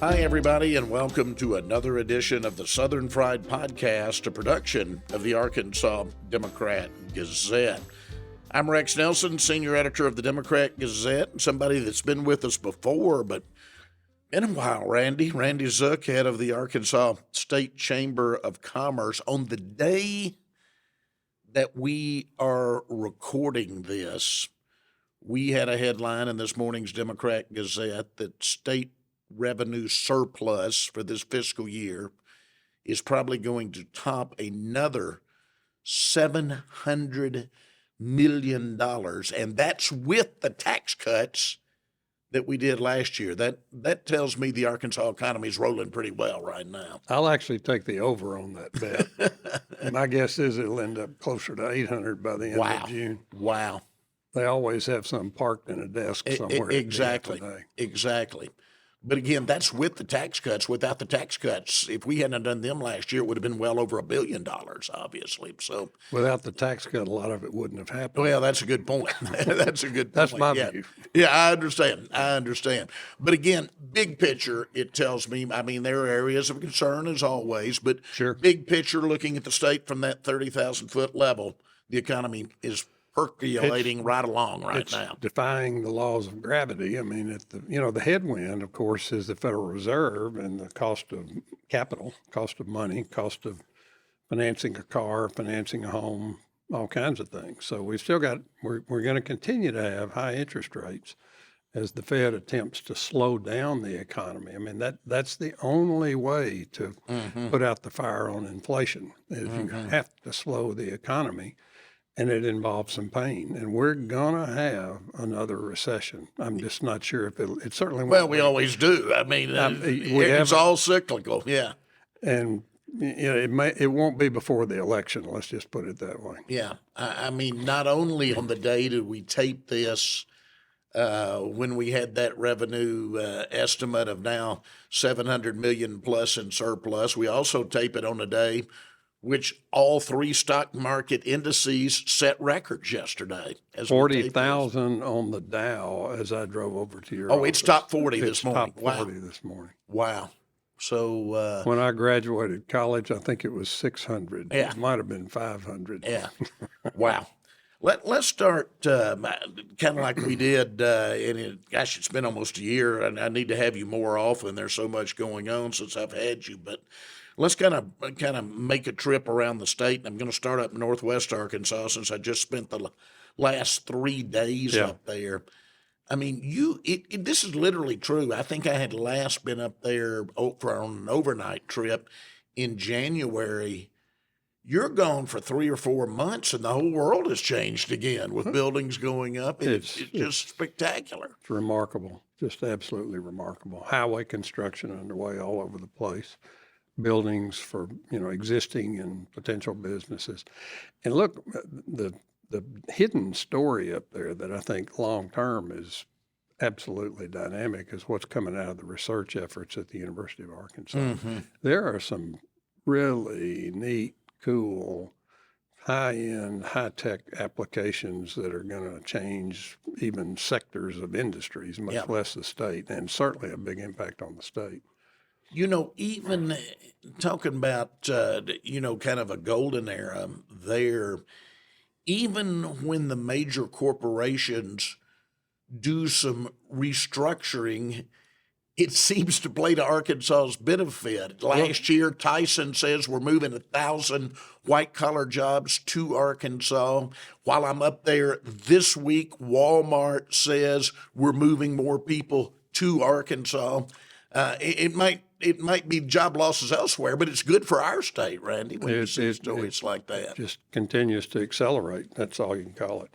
Hi, everybody, and welcome to another edition of the Southern Fried Podcast, a production of the Arkansas Democrat-Gazette. I'm Rex Nelson, senior editor of the Democrat-Gazette, and somebody that's been with us before, but been a while, Randy. Randy Zook, head of the Arkansas State Chamber of Commerce. On the day that we are recording this, we had a headline in this morning's Democrat-Gazette that state revenue surplus for this fiscal year is probably going to top another $700 million, and that's with the tax cuts that we did last year. That tells me the Arkansas economy is rolling pretty well right now. I'll actually take the over on that bet. My guess is it'll end up closer to 800 by the end of June. Wow. They always have some parked in a desk somewhere. Exactly. But again, that's with the tax cuts. Without the tax cuts, if we hadn't done them last year, it would have been well over $1 billion, obviously. So without the tax cut, a lot of it wouldn't have happened. Well, that's a good point. That's a good point. That's my view. Yeah, I understand. But again, big picture, it tells me, I mean, there are areas of concern as always, but Sure. Big picture, looking at the state from that 30,000-foot level, the economy is percolating right along right now. Defying the laws of gravity. I mean, the headwind, of course, is the Federal Reserve and the cost of capital, cost of money, cost of financing a car, financing a home, all kinds of things. So we're going to continue to have high interest rates as the Fed attempts to slow down the economy. I mean, that's the only way to put out the fire on inflation, is you have to slow the economy. And it involves some pain, and we're gonna have another recession. I'm just not sure if it certainly won't. Well, we always do. I mean, it's all cyclical. Yeah, and it won't be before the election. Let's just put it that way. Yeah, I mean, not only on the day did we tape this, when we had that revenue estimate of now $700 million plus in surplus, we also tape it on a day which all three stock market indices set records yesterday. 40,000 on the Dow as I drove over to your office. It's top 40 this morning. Top 40 this morning. Wow. So when I graduated college, I think it was 600. Yeah. It might have been 500. Yeah. Wow. Let's start kind of like we did, it's been almost a year, and I need to have you more often. There's so much going on since I've had you, but let's kind of make a trip around the state. I'm going to start up in Northwest Arkansas since I just spent the last 3 days up there. I mean, this is literally true. I think I had last been up there on an overnight trip in January. You're gone for 3 or 4 months, and the whole world has changed again with buildings going up. It's just spectacular. It's remarkable, just absolutely remarkable. Highway construction underway all over the place. Buildings for existing and potential businesses. And look, the hidden story up there that I think long term is absolutely dynamic is what's coming out of the research efforts at the University of Arkansas. There are some really neat, cool, high-end, high-tech applications that are going to change even sectors of industries, much less the state, and certainly a big impact on the state. Even talking about, kind of a golden era there, even when the major corporations do some restructuring, it seems to play to Arkansas's benefit. Last year, Tyson says we're moving 1,000 white-collar jobs to Arkansas. While I'm up there this week, Walmart says we're moving more people to Arkansas. It might be job losses elsewhere, but it's good for our state, Randy, when you see stories like that. Just continues to accelerate. That's all you can call it.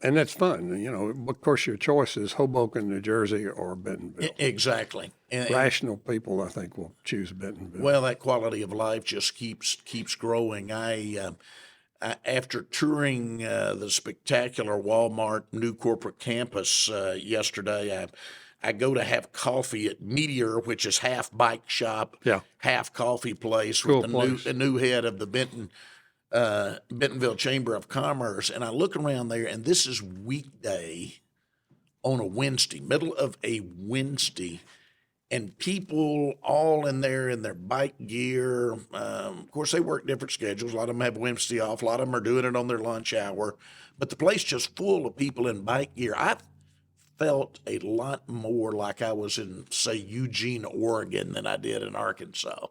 And that's fun. Of course, your choice is Hoboken, New Jersey, or Bentonville. Exactly. Rational people, I think, will choose Bentonville. Well, that quality of life just keeps growing. After touring the spectacular Walmart new corporate campus yesterday, I go to have coffee at Meteor, which is half bike shop, half coffee place, cool with the new head of the Bentonville Chamber of Commerce. And I look around there, and this is weekday on a Wednesday, middle of a Wednesday, and people all in there in their bike gear. Of course, they work different schedules. A lot of them have Wednesday off. A lot of them are doing it on their lunch hour. But the place just full of people in bike gear. I felt a lot more like I was in, say, Eugene, Oregon than I did in Arkansas.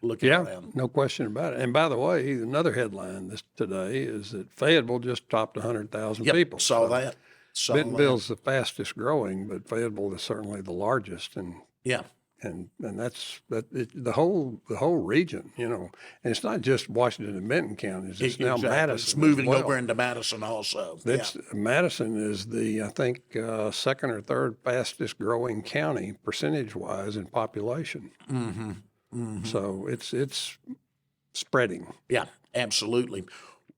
Looking around. No question about it. And by the way, another headline today is that Fayetteville just topped 100,000 people. Saw that. Bentonville's the fastest growing, but Fayetteville is certainly the largest. And Yeah. and that's the whole region, and it's not just Washington and Benton counties. It's now Madison. It's moving over into Madison also. Madison is the, I think, second or third fastest growing county percentage-wise in population. So it's spreading. Yeah, absolutely.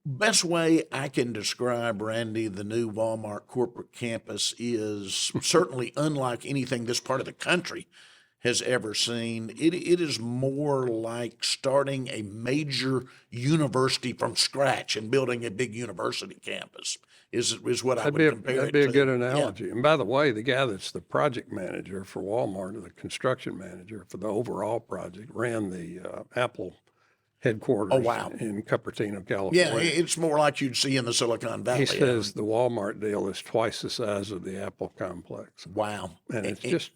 Best way I can describe, Randy, the new Walmart corporate campus is certainly unlike anything this part of the country has ever seen. It is more like starting a major university from scratch and building a big university campus is what I would compare it to. That'd be a good analogy. Yeah. And by the way, the guy that's the project manager for Walmart, or the construction manager for the overall project, ran the Apple headquarters in Cupertino, California. Yeah, it's more like you'd see in the Silicon Valley. He says the Walmart deal is twice the size of the Apple complex. Wow. And it's just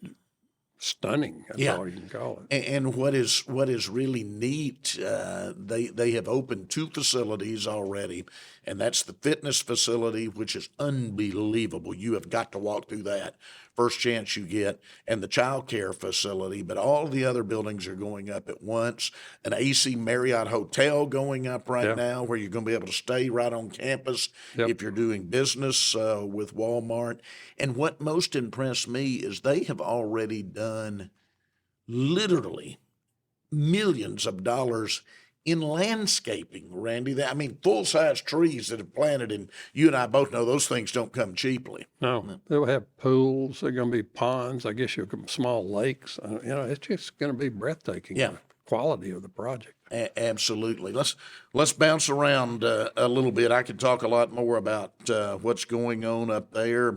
stunning. That's all you can call it. And what is really neat, they have opened 2 facilities already, and that's the fitness facility, which is unbelievable. You have got to walk through that first chance you get, and the child care facility. But all the other buildings are going up at once. An AC Marriott hotel going up right now, where you're going to be able to stay right on campus if you're doing business with Walmart. And what most impressed me is they have already done literally millions of dollars in landscaping, Randy. I mean, full-size trees that have planted, and you and I both know those things don't come cheaply. No, they'll have pools. They're going to be ponds. I guess you'll come small lakes. It's just going to be breathtaking. Yeah. The quality of the project. Absolutely. Let's bounce around a little bit. I could talk a lot more about what's going on up there.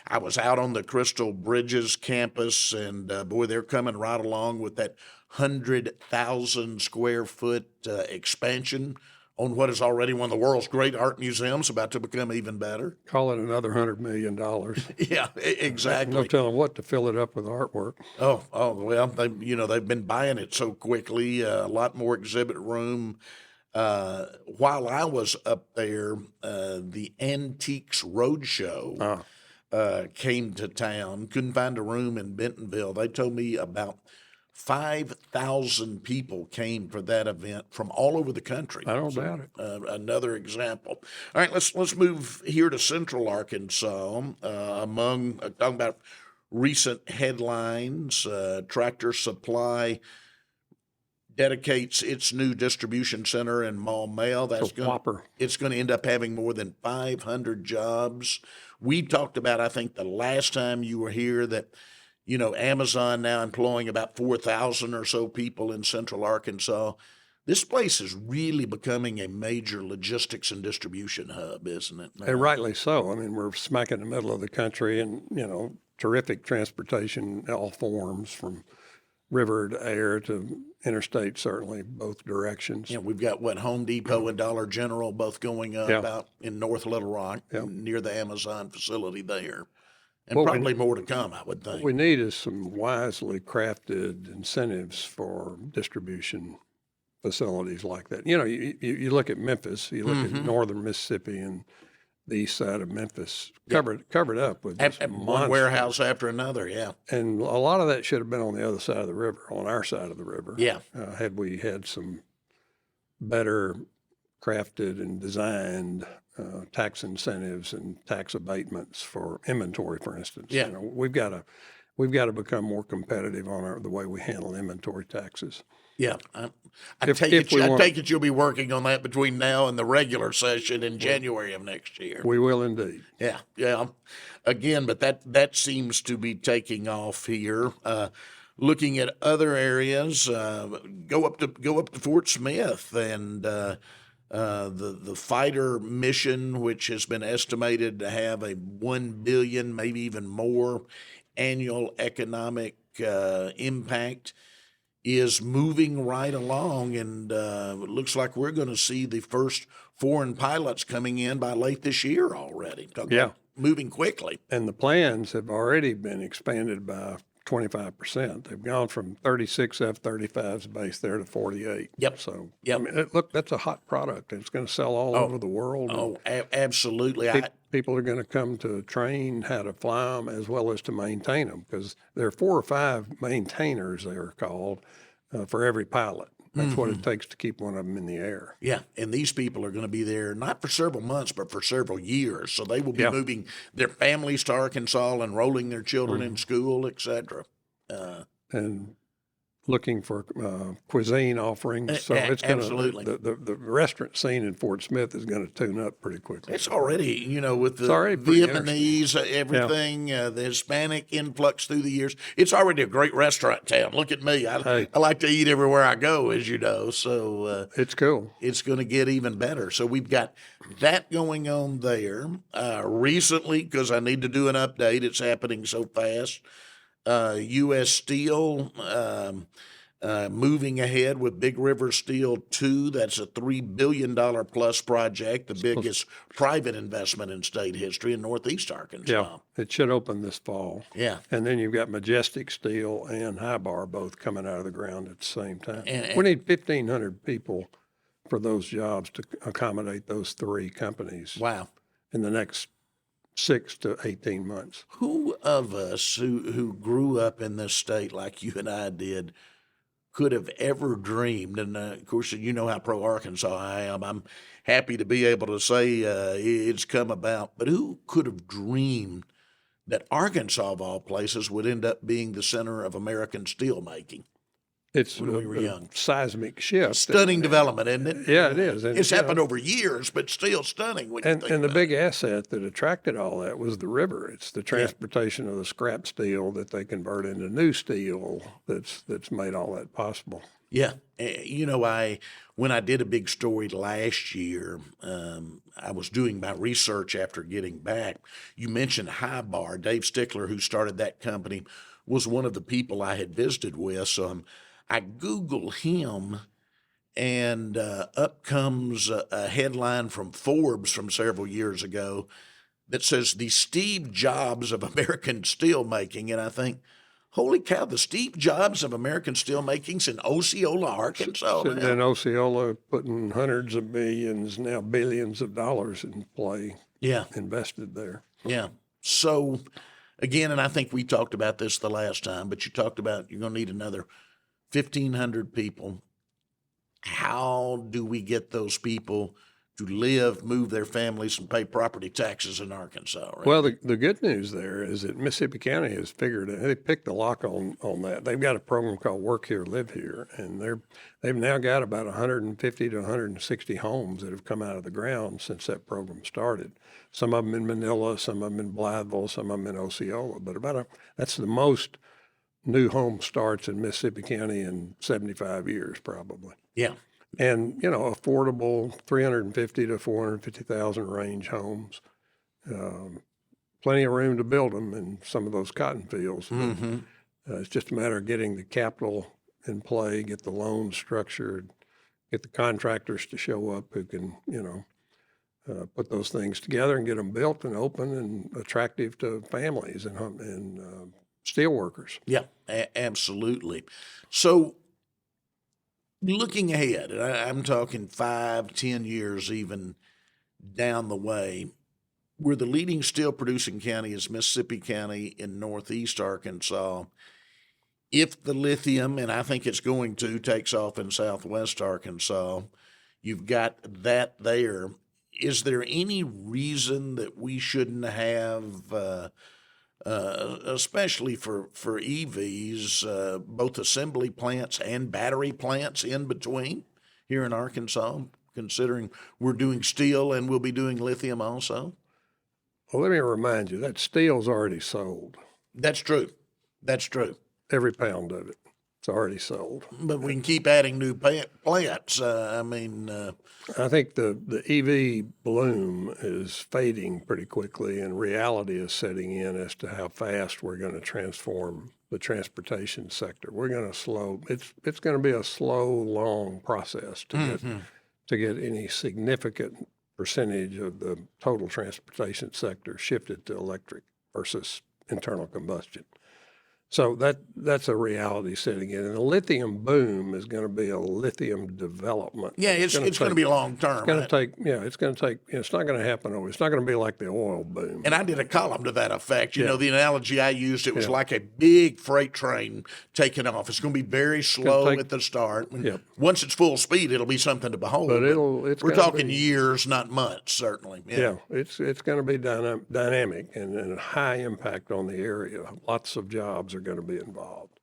I was out on the Crystal Bridges campus, and boy, they're coming right along with that 100,000 square foot expansion on what is already one of the world's great art museums, about to become even better. Call it another $100 million. Yeah, exactly. No telling what to fill it up with artwork. Oh, well, they've been buying it so quickly. A lot more exhibit room. While I was up there, the Antiques Roadshow came to town. Couldn't find a room in Bentonville. They told me about 5,000 people came for that event from all over the country. I don't doubt it. Another example. All right, let's move here to Central Arkansas. Talking about recent headlines, Tractor Supply dedicates its new distribution center in Maumelle. It's going to end up having more than 500 jobs. We talked about, I think, the last time you were here, that Amazon now employing about 4,000 or so people in Central Arkansas. This place is really becoming a major logistics and distribution hub, isn't it? And rightly so. I mean, we're smack in the middle of the country, and, terrific transportation in all forms, from river to air to interstate, certainly, both directions. Yeah, we've got, Home Depot and Dollar General both going up out in North Little Rock, near the Amazon facility there. And probably more to come, I would think. What we need is some wisely crafted incentives for distribution facilities like that. You look at Memphis, you look at northern Mississippi and the east side of Memphis, covered up with one warehouse after another, And a lot of that should have been on the other side of the river, on our side of the river. Yeah. Had we had some better crafted and designed tax incentives and tax abatements for inventory, for instance. Yeah. We've got to become more competitive on the way we handle inventory taxes. Yeah, I take it you'll be working on that between now and the regular session in January of next year. We will indeed. Yeah. Again, but that seems to be taking off here. Looking at other areas, go up to Fort Smith and the fighter mission, which has been estimated to have a $1 billion, maybe even more, annual economic impact is moving right along, and it looks like we're going to see the first foreign pilots coming in by late this year already. Talk about moving quickly. And the plans have already been expanded by 25%. They've gone from 36 F-35s based there to 48. Yep. So, Yep. I mean, look, that's a hot product. It's going to sell all over the world. Oh, absolutely. People are going to come to train how to fly them as well as to maintain them, because there are 4 or 5 maintainers, they are called, for every pilot. That's what it takes to keep one of them in the air. Yeah, and these people are going to be there not for several months, but for several years. So they will be moving their families to Arkansas, enrolling their children in school, et cetera. And looking for cuisine offerings. So it's going to, the restaurant scene in Fort Smith is going to tune up pretty quickly. It's already, with the Vietnamese, everything, the Hispanic influx through the years. It's already a great restaurant town. Look at me. I like to eat everywhere I go, as you know. So it's cool. It's going to get even better. So we've got that going on there. Recently, because I need to do an update, it's happening so fast. U.S. Steel moving ahead with Big River Steel 2. That's a $3 billion plus project, the biggest private investment in state history in Northeast Arkansas. Yeah, it should open this fall. Yeah. And then you've got Majestic Steel and High Bar both coming out of the ground at the same time. We need 1,500 people for those jobs to accommodate those 3 companies. Wow. In the next 6 to 18 months. Who of us who grew up in this state like you and I did could have ever dreamed, and of course, you know how pro-Arkansas I am. I'm happy to be able to say it's come about, but who could have dreamed that Arkansas, of all places, would end up being the center of American steelmaking? It's when we were young. Seismic shift. Stunning development, isn't it? Yeah, it is. And, it's happened over years, but still stunning. And the big asset that attracted all that was the river. It's the transportation of the scrap steel that they convert into new steel that's made all that possible. Yeah. When I did a big story last year, I was doing my research after getting back. You mentioned High Bar. Dave Stickler, who started that company, was one of the people I had visited with. So I Google him, and up comes a headline from Forbes from several years ago that says the Steve Jobs of American steelmaking. And I think, holy cow, the Steve Jobs of American steelmaking's in Osceola, Arkansas. Sitting in Osceola, putting hundreds of millions, now billions of dollars in play. Yeah. Invested there. Yeah. So, again, and I think we talked about this the last time, but you talked about you're going to need another 1,500 people. How do we get those people to live, move their families, and pay property taxes in Arkansas? Right? Well, the good news there is that Mississippi County has they picked the lock on that. They've got a program called Work Here, Live Here, and they've now got about 150 to 160 homes that have come out of the ground since that program started. Some of them in Manila, some of them in Blytheville, some of them in Osceola, but that's the most new home starts in Mississippi County in 75 years, probably. Yeah. And, affordable 350 to 450,000 range homes. Plenty of room to build them in some of those cotton fields. Mm-hmm. It's just a matter of getting the capital in play, get the loans structured, get the contractors to show up who can, put those things together and get them built and open and attractive to families and steel workers. Yeah, absolutely. So looking ahead, and I'm talking 5-10 years even down the way, where the leading steel producing county is Mississippi County in Northeast Arkansas. If the lithium, and I think it's going to, takes off in Southwest Arkansas, you've got that there. Is there any reason that we shouldn't have especially for EVs, both assembly plants and battery plants in between here in Arkansas, considering we're doing steel and we'll be doing lithium also? Well, let me remind you, that steel's already sold. That's true. That's true. Every pound of it. It's already sold. But we can keep adding new plants. I think the EV bloom is fading pretty quickly, and reality is setting in as to how fast we're going to transform the transportation sector. We're going to slow. It's going to be a slow, long process to get any significant percentage of the total transportation sector shifted to electric versus internal combustion. So that's a reality setting in. And the lithium boom is going to be a lithium development. Yeah, it's going to be long term. It's going to take, it's going to take, it's not going to happen over. It's not going to be like the oil boom. And I did a column to that effect. You know, the analogy I used, it was like a big freight train taking off. It's going to be very slow at the start. Once it's full speed, it'll be something to behold. But we're talking years, not months, certainly. Yeah, it's going to be dynamic and a high impact on the area. Lots of jobs are going to be involved.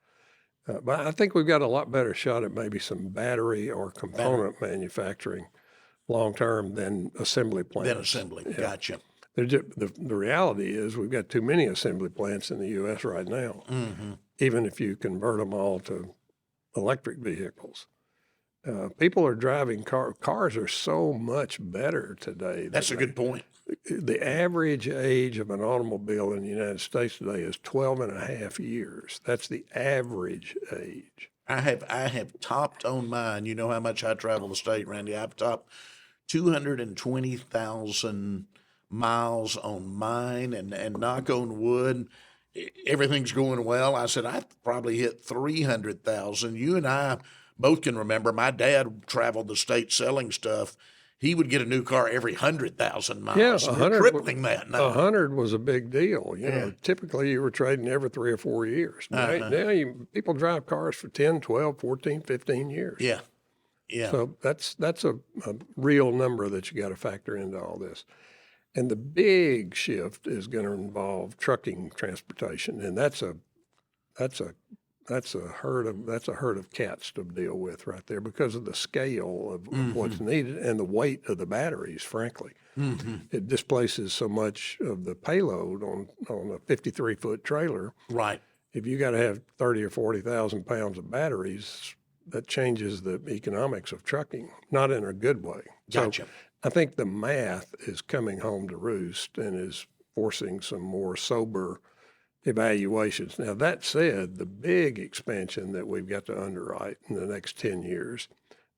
But I think we've got a lot better shot at maybe some battery or component manufacturing long term than assembly plants. Gotcha. The reality is we've got too many assembly plants in the U.S. right now, even if you convert them all to electric vehicles. People are driving cars are so much better today. That's a good point. The average age of an automobile in the United States today is 12 and a half years. That's the average age. I have topped on mine. You know how much I travel the state, Randy. I've topped 220,000 miles on mine, and knock on wood, everything's going well. I said, I probably hit 300,000. You and I both can remember my dad traveled the state selling stuff. He would get a new car every 100,000 miles. Yeah, we're tripling that now. 100 was a big deal. You know, typically you were trading every 3 or 4 years. Now people drive cars for 10, 12, 14, 15 years. Yeah. So that's a real number that you got to factor into all this. And the big shift is going to involve trucking transportation, and that's a herd of cats to deal with right there because of the scale of what's needed and the weight of the batteries, frankly. It displaces so much of the payload on a 53-foot trailer. Right. If you got to have 30 or 40,000 pounds of batteries, that changes the economics of trucking, not in a good way. Gotcha. So I think the math is coming home to roost and is forcing some more sober evaluations. Now, that said, the big expansion that we've got to underwrite in the next 10 years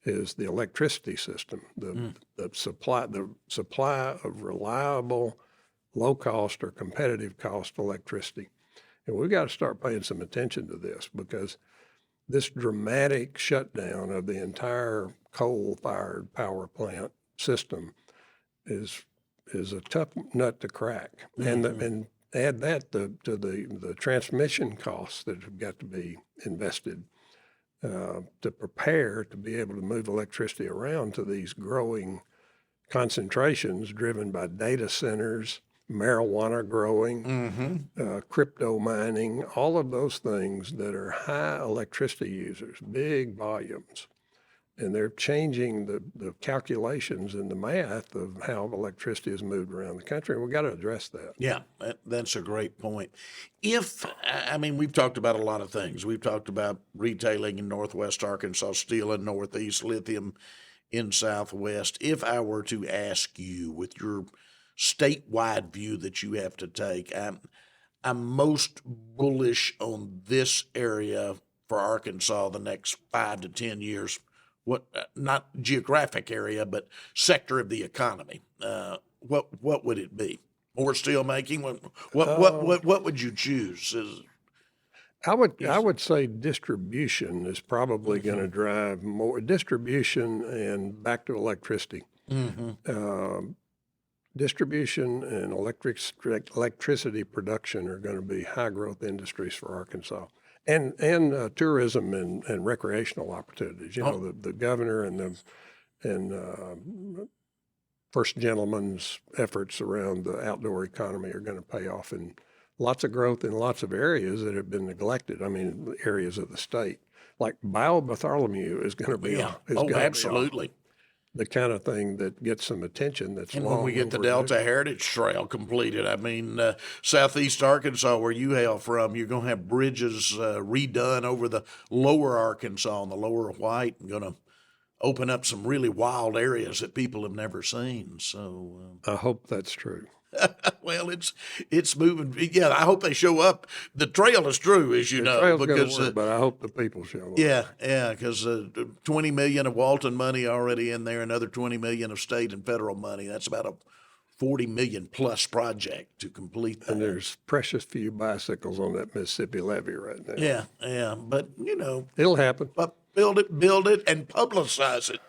is the electricity system, the supply of reliable, low-cost or competitive cost electricity. And we've got to start paying some attention to this because this dramatic shutdown of the entire coal-fired power plant system is a tough nut to crack. And add that to the transmission costs that have got to be invested to prepare to be able to move electricity around to these growing concentrations driven by data centers, marijuana growing, crypto mining, all of those things that are high electricity users, big volumes. And they're changing the calculations and the math of how electricity is moved around the country. And we've got to address that. Yeah, that's a great point. We've talked about a lot of things. We've talked about retailing in Northwest Arkansas, steel in Northeast, lithium in Southwest. If I were to ask you, with your statewide view that you have to take, I'm most bullish on this area for Arkansas the next 5 to 10 years. What, not geographic area, but sector of the economy. What would it be? More steel making? What would you choose? I would say distribution is probably going to drive more distribution and back to electricity. Distribution and electricity production are going to be high growth industries for Arkansas. And tourism and recreational opportunities. You know, the governor and first gentleman's efforts around the outdoor economy are going to pay off in lots of growth in lots of areas that have been neglected. I mean, areas of the state, like Bio Bartholomew is going to be. Absolutely. the kind of thing that gets some attention that's And long when we get the overdue. Delta Heritage Trail completed, I mean, southeast Arkansas, where you hail from, you're going to have bridges redone over the lower Arkansas and the lower White, and going to open up some really wild areas that people have never seen. So, I hope that's true. well, it's moving. Yeah, I hope they show up. The trail is true, as you The know, trail's going because to work, but I hope the people show up. yeah, because 20 million of Walton money already in there, another 20 million of state and federal money. That's about a 40 million plus project to complete that. And there's precious few bicycles on that Mississippi levee right now. Yeah, but It'll happen. but build it, and publicize it.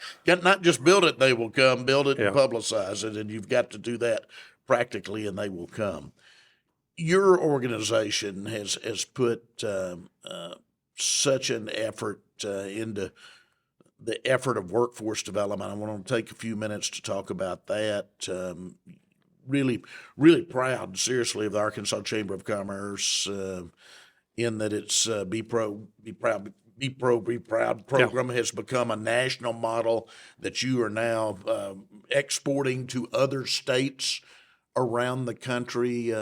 Not just build it, they will come. Build it and publicize it, and you've got to do that practically, and they will come. Your organization has put such an effort into the effort of workforce development. I want to take a few minutes to talk about that. Really, really proud, seriously, of the Arkansas Chamber of Commerce in that its Be Proud program has become a national model that you are now exporting to other states around the country.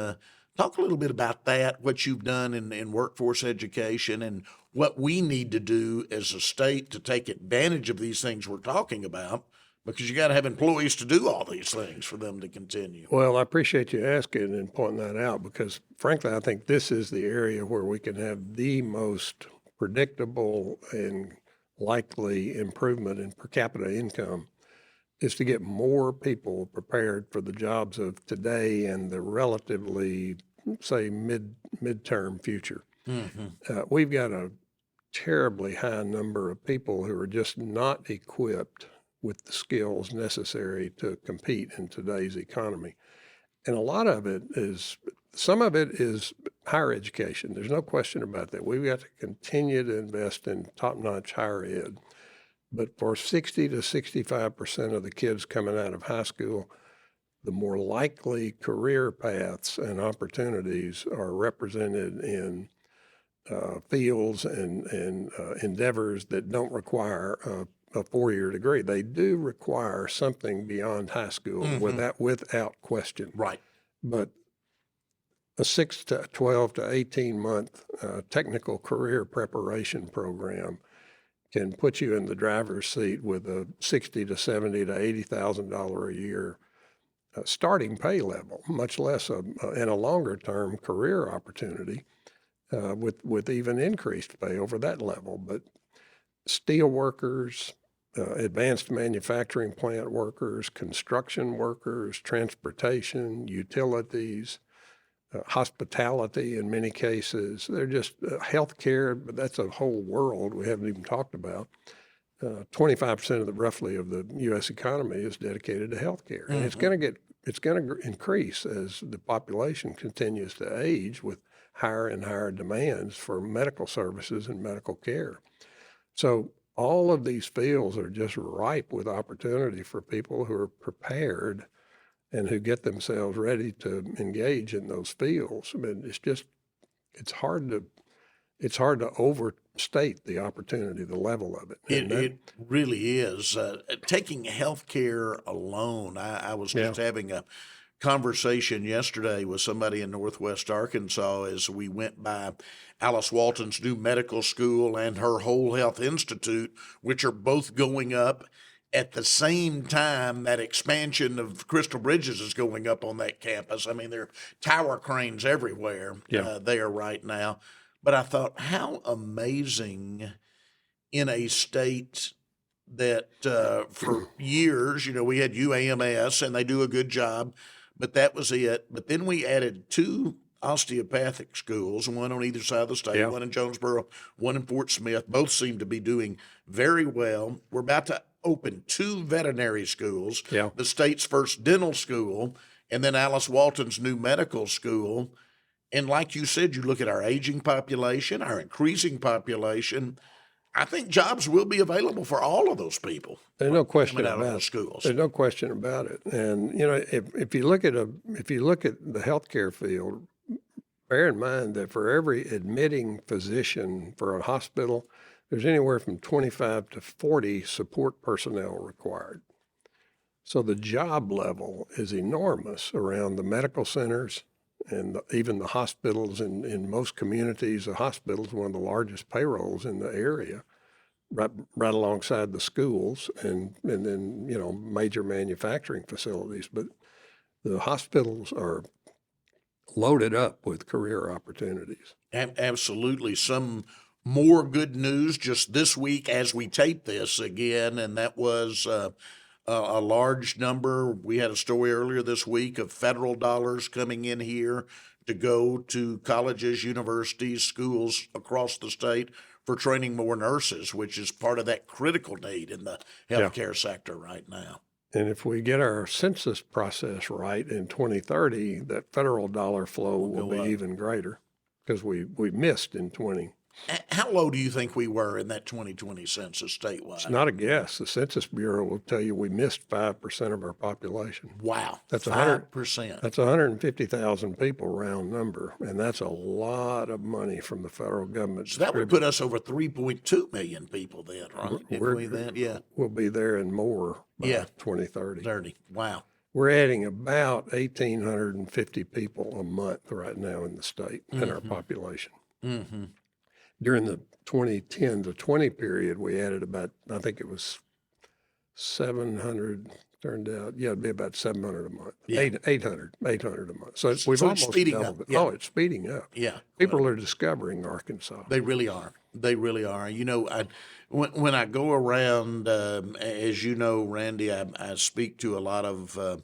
Talk a little bit about that, what you've done in workforce education, and what we need to do as a state to take advantage of these things we're talking about, because you got to have employees to do all these things for them to continue. Well, I appreciate you asking and pointing that out, because frankly, I think this is the area where we can have the most predictable and likely improvement in per capita income, is to get more people prepared for the jobs of today and the relatively, say, midterm future. We've got a terribly high number of people who are just not equipped with the skills necessary to compete in today's economy. And a lot of it is, some of it is higher education. There's no question about that. We've got to continue to invest in top-notch higher ed. But for 60 to 65% of the kids coming out of high school, the more likely career paths and opportunities are represented in fields and endeavors that don't require a four-year degree. They do require something beyond high school without question. Right. But a 6 to 12 to 18 month technical career preparation program can put you in the driver's seat with a $60 to $70 to $80,000 a year starting pay level, much less in a longer term career opportunity with even increased pay over that level. But steel workers, advanced manufacturing plant workers, construction workers, transportation, utilities, hospitality in many cases. They're just healthcare, but that's a whole world we haven't even talked about. 25% of roughly of the U.S. economy is dedicated to healthcare, and it's going to increase as the population continues to age with higher and higher demands for medical services and medical care. So all of these fields are just ripe with opportunity for people who are prepared and who get themselves ready to engage in those fields. I mean, it's hard to overstate the opportunity, the level of it. It really is. Taking healthcare alone, I was just having a conversation yesterday with somebody in Northwest Arkansas as we went by Alice Walton's new medical school and her Whole Health Institute, which are both going up at the same time that expansion of Crystal Bridges is going up on that campus. I mean, there are tower cranes everywhere there right now. But I thought, how amazing in a state that for years, we had UAMS and they do a good job, but that was it. But then we added two osteopathic schools, one on either side of the state, one in Jonesboro, one in Fort Smith. Both seem to be doing very well. We're about to open two veterinary schools, the state's first dental school, and then Alice Walton's new medical school. And like you said, you look at our aging population, our increasing population, I think jobs will be available for all of those people. There's no question coming out about of those schools. There's no question about it. And if you look at the healthcare field, bear in mind that for every admitting physician for a hospital, there's anywhere from 25 to 40 support personnel required. So the job level is enormous around the medical centers and even the hospitals. In most communities, the hospital is one of the largest payrolls in the area, right alongside the schools and then, major manufacturing facilities. But the hospitals are loaded up with career opportunities. Absolutely. Some more good news just this week as we tape this again, and that was a large number. We had a story earlier this week of federal dollars coming in here to go to colleges, universities, schools across the state for training more nurses, which is part of that critical need in the healthcare sector right now. And if we get our census process right in 2030, that federal dollar flow will be even greater because we missed in 20. How low do you think we were in that 2020 census statewide? It's not a guess. The Census Bureau will tell you we missed 5% of our population. Wow, that's 5%. That's 150,000 people, round number, and that's a lot of money from the federal government. So that would put us over 3.2 million people then, right? We'll be there and more by 2030. Wow. We're adding about 1,850 people a month right now in the state in our population. Mm-hmm. During the 2010 to 20 period, we added about, I think it was 700, turned out, it'd be about 700 a month, 800 a month. So we've almost doubled it. Oh, it's speeding up. Yeah. People are discovering Arkansas. They really are. They really are. When I go around, as you know, Randy, I speak to a lot of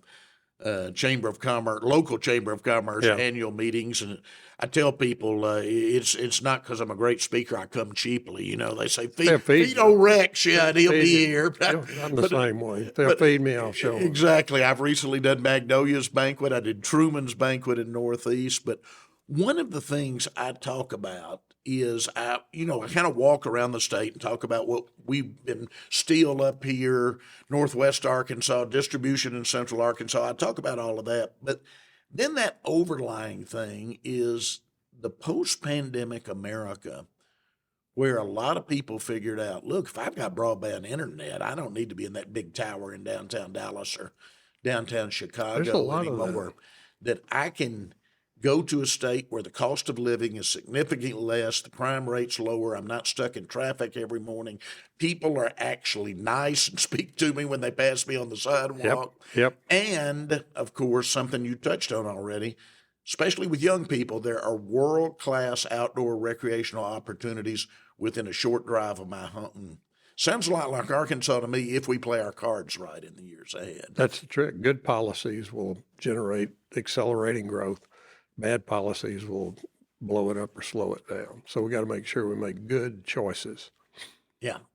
Chamber of Commerce, local Chamber of Commerce annual meetings, and I tell people it's not because I'm a great speaker. I come cheaply. They say feed old Rex, and he'll be here. I'm the same way. They'll feed me, I'll show them. Exactly. I've recently done Magnolia's banquet. I did Truman's banquet in Northeast. But one of the things I talk about is I kind of walk around the state and talk about what we've been steel up here, Northwest Arkansas, distribution in Central Arkansas. I talk about all of that. But then that overlying thing is the post-pandemic America, where a lot of people figured out, look, if I've got broadband internet, I don't need to be in that big tower in downtown Dallas or downtown Chicago anymore. That I can go to a state where the cost of living is significantly less, the crime rate's lower, I'm not stuck in traffic every morning. People are actually nice and speak to me when they pass me on the sidewalk. Yep. And, of course, something you touched on already, especially with young people, there are world-class outdoor recreational opportunities within a short drive of my home. Sounds a lot like Arkansas to me if we play our cards right in the years ahead. That's the trick. Good policies will generate accelerating growth. Bad policies will blow it up or slow it down. So we got to make sure we make good choices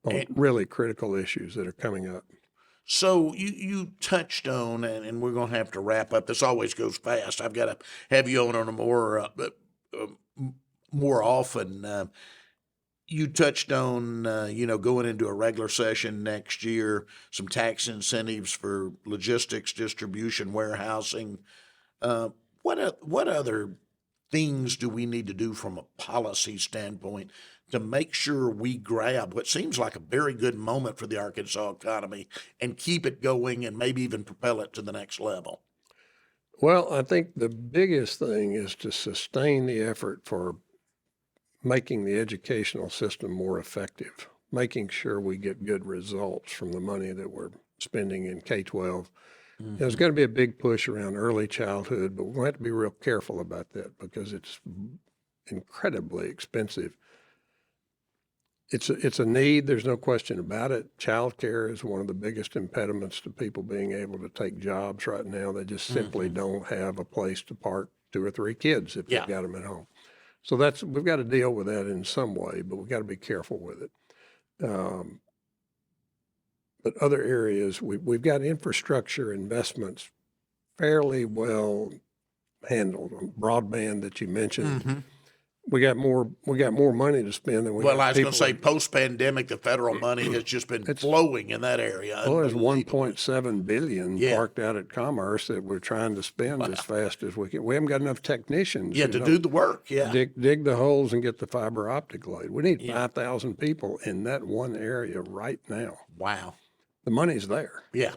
on really critical issues that are coming up. So you touched on, and we're going to have to wrap up. This always goes fast. I've got to have you on a more often. You touched on, going into a regular session next year, some tax incentives for logistics, distribution, warehousing. What other things do we need to do from a policy standpoint to make sure we grab what seems like a very good moment for the Arkansas economy and keep it going and maybe even propel it to the next level? Well, I think the biggest thing is to sustain the effort for making the educational system more effective, making sure we get good results from the money that we're spending in K-12. Mm-hmm. There's going to be a big push around early childhood, but we're going to have to be real careful about that because it's incredibly expensive. It's a need. There's no question about it. Childcare is one of the biggest impediments to people being able to take jobs right now. They just simply don't have a place to park 2 or 3 kids if they've got them at home. So we've got to deal with that in some way, but we've got to be careful with it. But other areas, we've got infrastructure investments fairly well handled. Broadband that you mentioned, Mm-hmm. we got more money to spend than we. Well, I was going to say, post-pandemic, the federal money has just been flowing in that area. Well, there's $1.7 billion parked out at Commerce that we're trying to spend as fast as we can. We haven't got enough technicians. To do the work. Dig the holes and get the fiber optic laid. We need 5,000 people in that one area right now. Wow. The money's there. Yeah.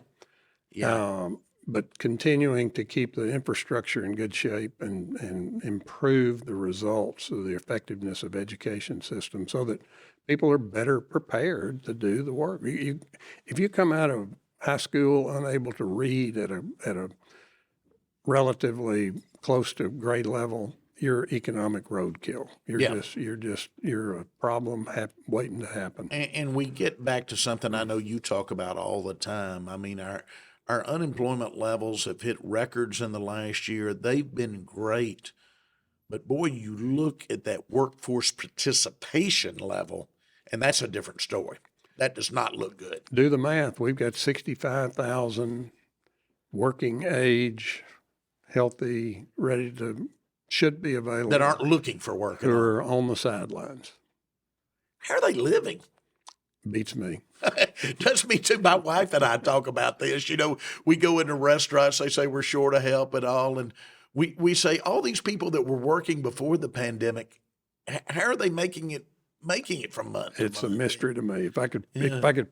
Yeah. But continuing to keep the infrastructure in good shape and improve the results of the effectiveness of education system so that people are better prepared to do the work. If you come out of high school unable to read at a relatively close to grade level, you're economic roadkill. You're a problem waiting to happen. And we get back to something I know you talk about all the time. I mean, our unemployment levels have hit records in the last year. They've been great. But boy, you look at that workforce participation level, and that's a different story. That does not look good. Do the math. We've got 65,000 working age, healthy, should be available. That aren't looking for work. Who are on the sidelines. How are they living? Beats me. Does me too. My wife and I talk about this. We go into restaurants, they say we're short of help and all. And we say all these people that were working before the pandemic, how are they making it from month to It's month? a mystery to me. If I could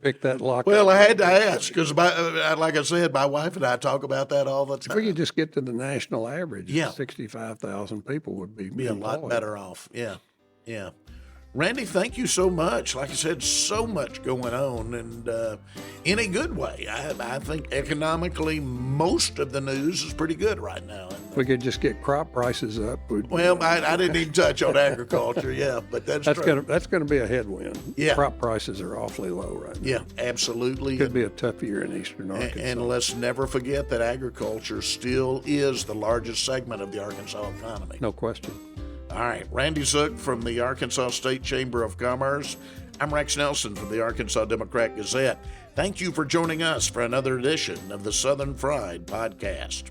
pick that lock. Well, I had to ask because, like I said, my wife and I talk about that all the time. If we could just get to the national average, Yeah. 65,000 people would be a lot better off. Yeah. Randy, thank you so much. Like I said, so much going on, and in a good way. I think economically, most of the news is pretty good right now. If we could just get crop prices up. Well, I didn't even touch on agriculture, but that's true. That's going to be a headwind. Yeah. Crop prices are awfully low right now. Yeah, absolutely. Could be a tough year in eastern Arkansas. And let's never forget that agriculture still is the largest segment of the Arkansas economy. No question. All right, Randy Zook from the Arkansas State Chamber of Commerce. I'm Rex Nelson from the Arkansas Democrat-Gazette. Thank you for joining us for another edition of the Southern Fried Podcast.